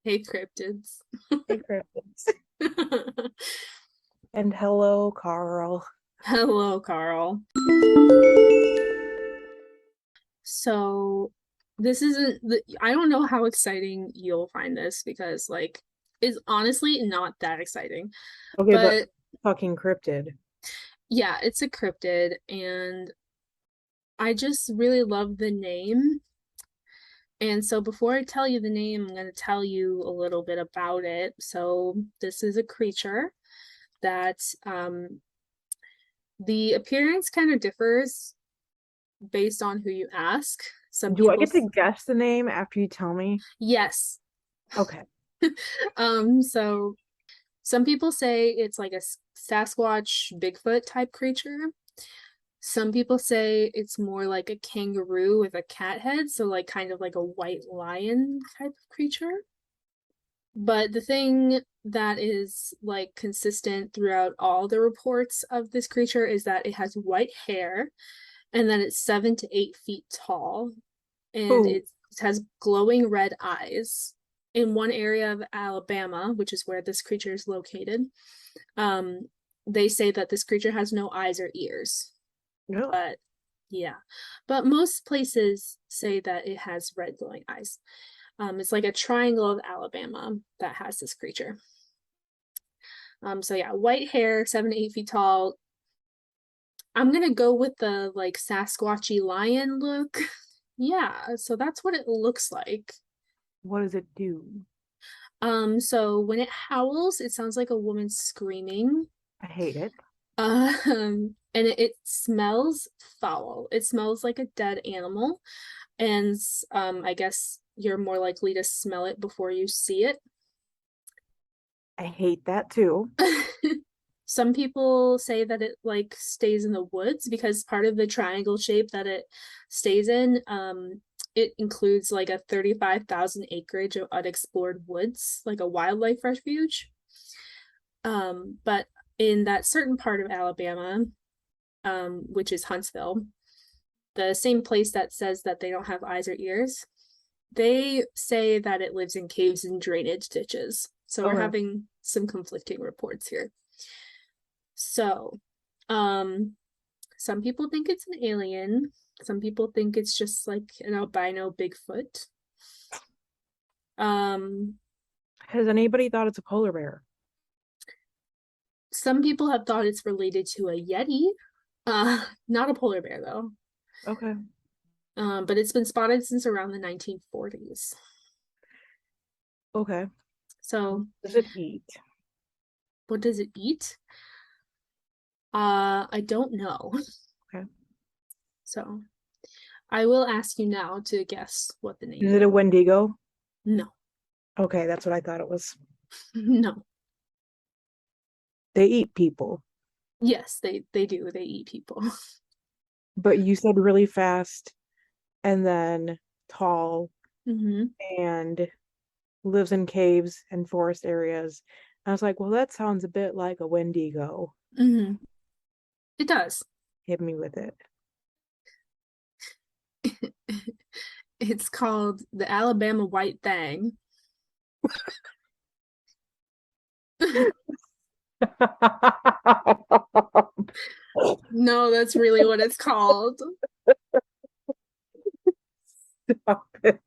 Hey, cryptids. Hey, cryptids. And hello, Carl. Hello, Carl. So, this isn't I don't know how exciting you'll find this because, like, it's honestly not that exciting. Okay, but But fucking cryptid. yeah, it's a cryptid, and I just really love the name. And so, before I tell you the name, I'm going to tell you a little bit about it. So, this is a creature that the appearance kind of differs based on who you ask. Some Do I people, get to guess the name after you tell me? yes. Okay. So some people say it's like a Sasquatch, Bigfoot type creature. Some people say it's more like a kangaroo with a cat head, so like kind of like a white lion type of creature. But the thing that is like consistent throughout all the reports of this creature is that it has white hair and that it's 7 to 8 feet tall and Ooh, it has glowing red eyes. In one area of Alabama, which is where this creature is located, um, they say that this creature has no eyes or ears. no. But yeah, but most places say that it has red glowing eyes. It's like a triangle of Alabama that has this creature. So yeah, white hair, 7 to 8 feet tall. I'm gonna go with the like Sasquatchy lion look. Yeah, so that's what it looks like. What does it do? So when it howls, it sounds like a woman screaming. I hate it. And it smells foul. It smells like a dead animal, and I guess you're more likely to smell it before you see it. I hate that too. Some people say that it like stays in the woods because part of the triangle shape that it stays in, it includes like a 35,000 acreage of unexplored woods, like a wildlife refuge. But in that certain part of Alabama, which is Huntsville, the same place that says that they don't have eyes or ears, they say that it lives in caves and drainage ditches. So we're Okay. having some conflicting reports here. So, um, some people think it's an alien. Some people think it's just like an albino Bigfoot. Um, Has anybody thought it's a polar bear? some people have thought it's related to a Yeti. Not a polar bear though. Okay. But it's been spotted since around the 1940s. Okay. So, Does it eat? what does it eat? I don't know. Okay. So, I will ask you now to guess what the name Is of it it a is. Wendigo? No, Okay, that's what I thought it was. no. They eat people. Yes, they do. They eat people. But you said really fast and then tall Hmm. and lives in caves and forest areas. I was like, well, that sounds a bit like a Wendigo. Hmm. It does. Hit me with it. It's called the Alabama White Thang. No, that's really what it's called. Stop it.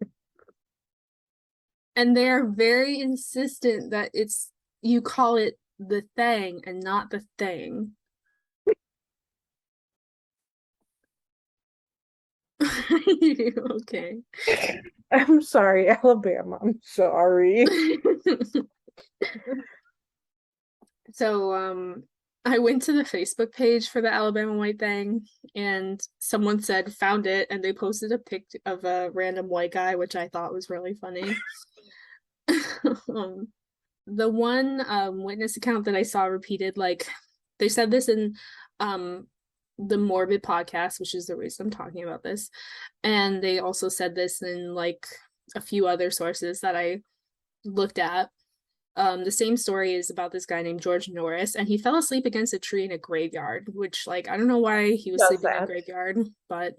And they are very insistent that it's you call it the thing and not the thing. Okay. I'm sorry, Alabama. I'm sorry. So I went to the Facebook page for the Alabama White Thing and someone said found it and they posted a pic of a random white guy, which I thought was really funny. um, the one witness account that I saw repeated, like they said this in um the Morbid podcast, which is the reason I'm talking about this. And they also said this in like a few other sources that I looked at. The same story is about this guy named George Norris, and he fell asleep against a tree in a graveyard, which like I don't know why he was Does sleeping in a that? graveyard, but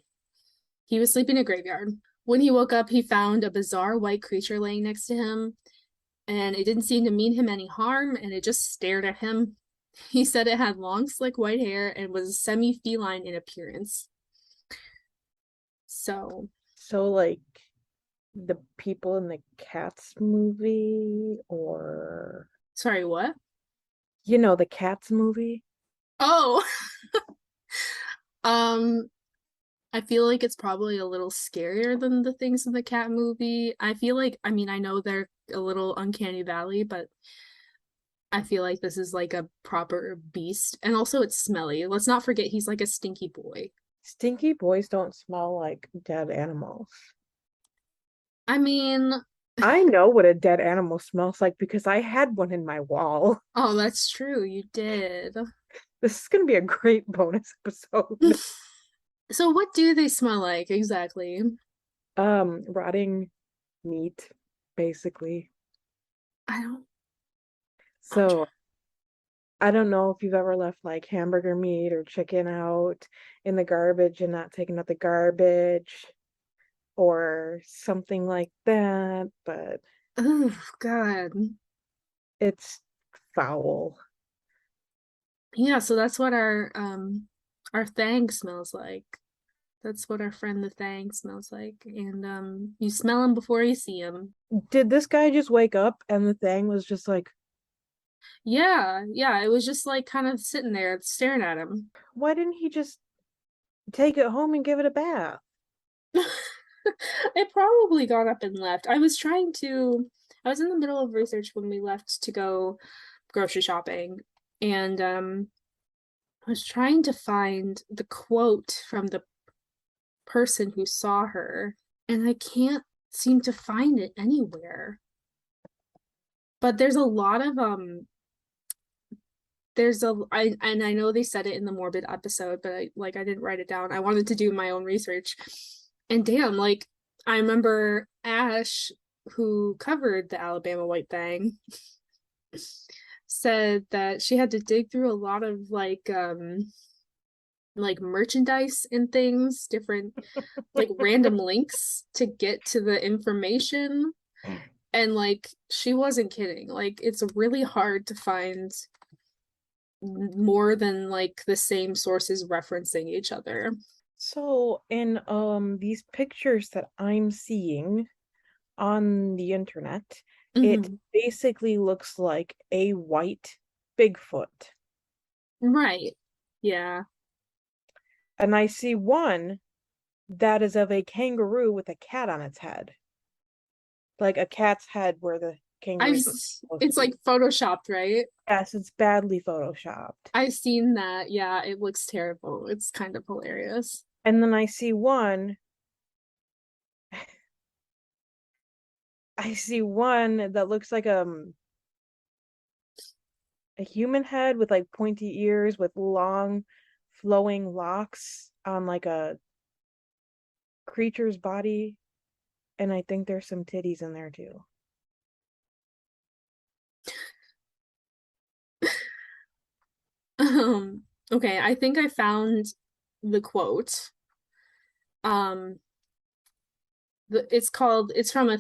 he was sleeping in a graveyard. When he woke up, he found a bizarre white creature laying next to him. and it didn't seem to mean him any harm, and it just stared at him. He said it had long, slick white hair and was semi-feline in appearance. So, So like the people in the Cats movie, or sorry, what? the Cats movie. Oh, um, I feel like it's probably a little scarier than the things in the cat movie. I feel like, I mean, I know they're a little uncanny valley, but I feel like this is like a proper beast. And also it's smelly. Let's not forget he's like a stinky boy. Stinky boys don't smell like dead animals. I mean, I know what a dead animal smells like because I had one in my wall. oh, that's true. You did. This is going to be a great bonus episode. So what do they smell like exactly? Rotting meat, basically. I don't I'm So I don't know if you've ever left like hamburger meat or chicken out in the garbage and not taking out the garbage or something like that, but oh God. it's foul. Yeah, so that's what our thang smells like. That's what our friend the thang smells like. And you smell him before you see him. Did this guy just wake up and the thing was just like, Yeah, yeah, it was just like kind of sitting there staring at him. why didn't he just take it home and give it a bath? It probably got up and left. I was in the middle of research when we left to go grocery shopping, and I was trying to find the quote from the person who saw her, and I can't seem to find it anywhere. But there's a lot of I know they said it in the Morbid episode, but I didn't write it down. I wanted to do my own research. And damn, like I remember Ash, who covered the Alabama White Thang, said that she had to dig through a lot of like merchandise and things, different like random links to get to the information. And like she wasn't kidding. Like it's really hard to find more than like the same sources referencing each other. So in these pictures that I'm seeing on the internet, it Mhm. basically looks like a white Bigfoot. Right. Yeah. And I see one that is of a kangaroo with a cat on its head. Like a cat's head where the I've kangaroo's supposed to it's like be. photoshopped, right? Yes, it's badly photoshopped. I've seen that. Yeah, it looks terrible. It's kind of hilarious. And then I see one that looks like a human head with like pointy ears with long flowing locks on like a creature's body, and I think there's some titties in there too. Okay, I think I found the quote. Um, it's from a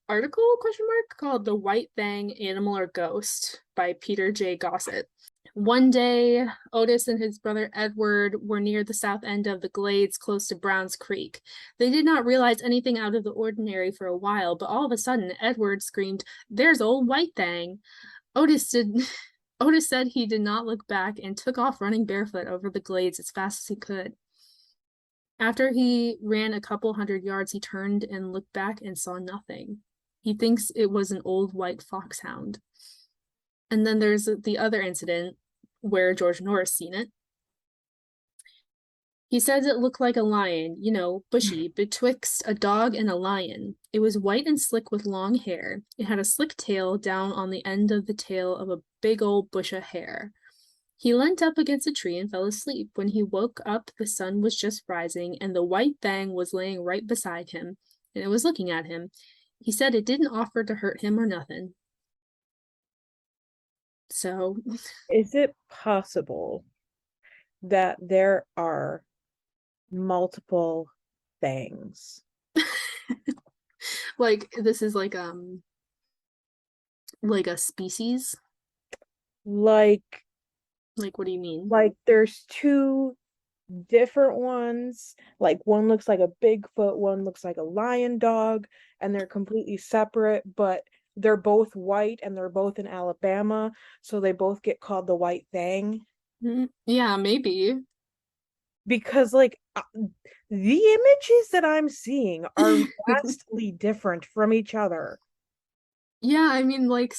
article question mark called "The White Thing, Animal or Ghost" by Peter J. Gossett. One day, Otis and his brother Edward were near the south end of the glades close to Brown's Creek. They did not realize anything out of the ordinary for a while, but all of a sudden, Edward screamed, "There's old White Thing!" Otis did. Otis said he did not look back and took off running barefoot over the glades as fast as he could. After he ran a couple hundred yards, he turned and looked back and saw nothing. He thinks it was an old white foxhound. And then there's the other incident where George Norris seen it. He says it looked like a lion, bushy, betwixt a dog and a lion. It was white and slick with long hair. It had a slick tail down on the end of the tail of a big old bush of hair. He leant up against a tree and fell asleep. When he woke up, the sun was just rising, and the white thing was laying right beside him, and it was looking at him. He said it didn't offer to hurt him or nothing. So, Is it possible that there are multiple things? like, this is like, Like a species? Like Like, what do you mean? like there's two different ones. Like one looks like a Bigfoot, one looks like a lion dog, and they're completely separate, but they're both white and they're both in Alabama, so they both get called the White Thang. Yeah, maybe. Because the images that I'm seeing are vastly different from each other. Yeah, I mean, like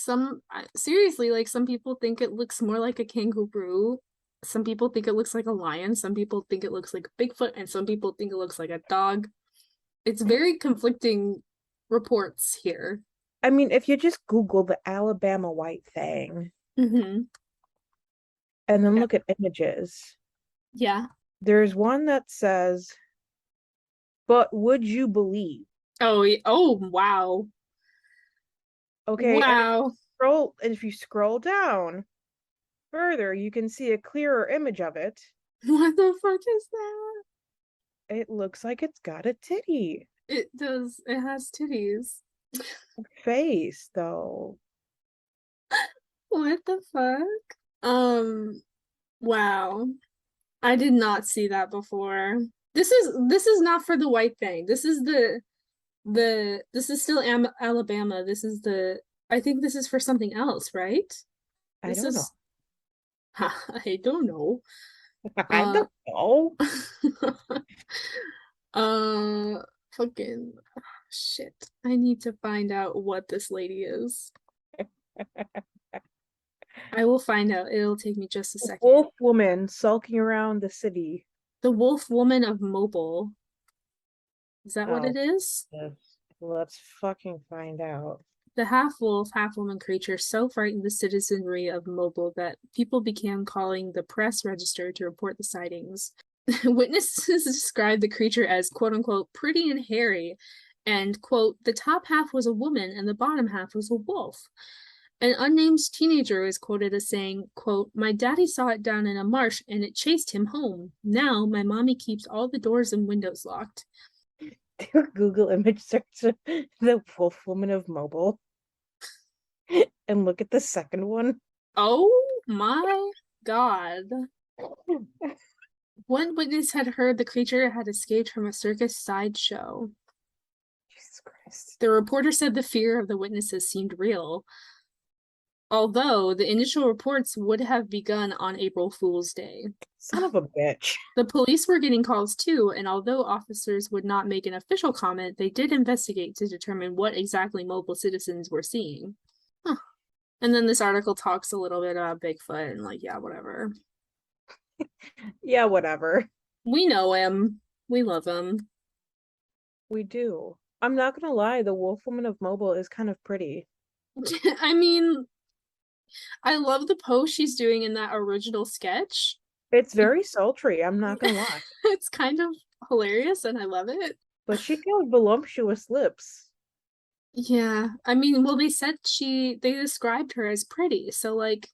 seriously, like some people think it looks more like a kangaroo. Some people think it looks like a lion. Some people think it looks like a Bigfoot, and some people think it looks like a dog. It's very conflicting reports here. I mean, if you just Google the Alabama White Thang Hmm. and then Yeah. look at images, Yeah. there's one that says, "But would you believe?" Oh, oh, wow. Okay, Wow. and if you scroll down further, you can see a clearer image of it. What the fuck is that? It looks like it's got a titty It does. It has titties. face, though. What the fuck? Wow. I did not see that before. This is not for the white thing. This is this is still Alabama. This is the I think this is for something else, right? I This don't know. is I don't know. I Uh don't know. uh fucking shit. I need to find out what this lady is. I will find out. It'll take me just a second. Wolf woman sulking around the city. The Wolf Woman of Mobile. Is that what Oh, it is? yes. Let's fucking find out. The half-wolf, half-woman creature so frightened the citizenry of Mobile that people began calling the press register to report the sightings. Witnesses described the creature as quote unquote pretty and hairy, and quote, the top half was a woman and the bottom half was a wolf. An unnamed teenager is quoted as saying, quote, my daddy saw it down in a marsh and it chased him home. Now my mommy keeps all the doors and windows locked. Do a Google image search of the wolf woman of Mobile and look at the second one. Oh my God. One witness had heard the creature had escaped from a circus sideshow. Jesus Christ. The reporter said the fear of the witnesses seemed real, although the initial reports would have begun on April Fool's Day. Son of a bitch. The police were getting calls too, and although officers would not make an official comment, they did investigate to determine what exactly Mobile citizens were seeing. Huh. And then this article talks a little bit about Bigfoot and like, yeah, whatever. Yeah, whatever. We know him. We love him. We do. I'm not gonna lie, the wolf woman of Mobile is kind of pretty. I mean, I love the pose she's doing in that original sketch. It's very sultry, I'm not gonna lie. It's kind of hilarious and I love it. But she got voluptuous lips. Yeah. I mean, well, they described her as pretty. So like,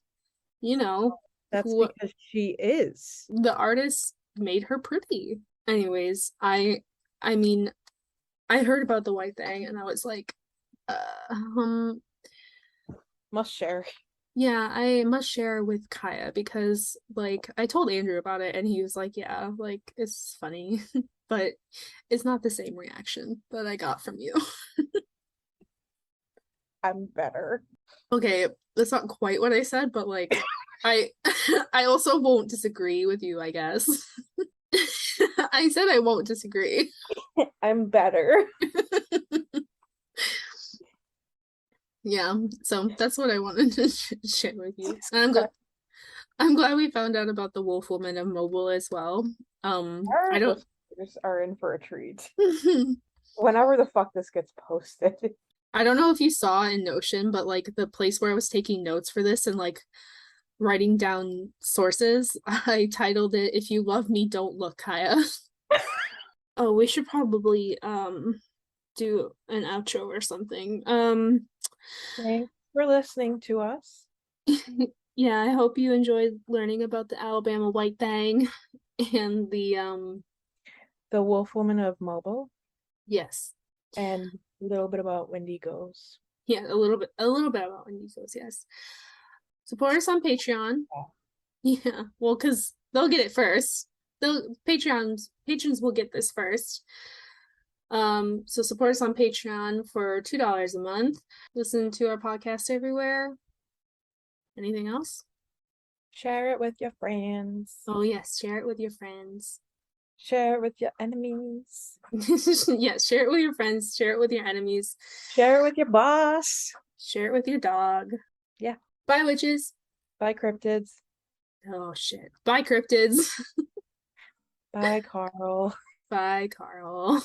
you know, That's who because she is. the artist made her pretty. Anyways, I mean, I heard about the white thing and I was like, um, Must share. yeah, I must share with Kaija because like I told Andrew about it and he was like, yeah, like it's funny, but it's not the same reaction that I got from you. I'm better. Okay, that's not quite what I said, but like I I also won't disagree with you, I guess. I said I won't disagree. I'm better. Yeah, so that's what I wanted to share with you. And I'm glad we found out about the Wolf Woman of Mobile as well. I Our don't listeners are in for a treat. Whenever the fuck this gets posted. I don't know if you saw in Notion, but like the place where I was taking notes for this and like writing down sources, I titled it "If You Love Me, Don't Look, Kaija." Oh, we should probably do an outro or something. Thanks for listening to us. Yeah, I hope you enjoyed learning about the Alabama White Thang and The Wolf Woman of Mobile yes. and a little bit about Wendigos. Yeah, a little bit about Wendigos, yes. Support us on Patreon. Yeah, well, because they'll get it first. They'll patrons will get this first. So support us on Patreon for $2 a month. Listen to our podcast everywhere. Anything else? Share it with your friends. Oh yes, share it with your friends. Share it with your enemies. Yes, share it with your friends, share it with your enemies. Share it with your boss. Share it with your dog. Yeah. Bye, witches. Bye, cryptids. Oh shit. Bye, cryptids. Bye, Carl. Bye, Carl.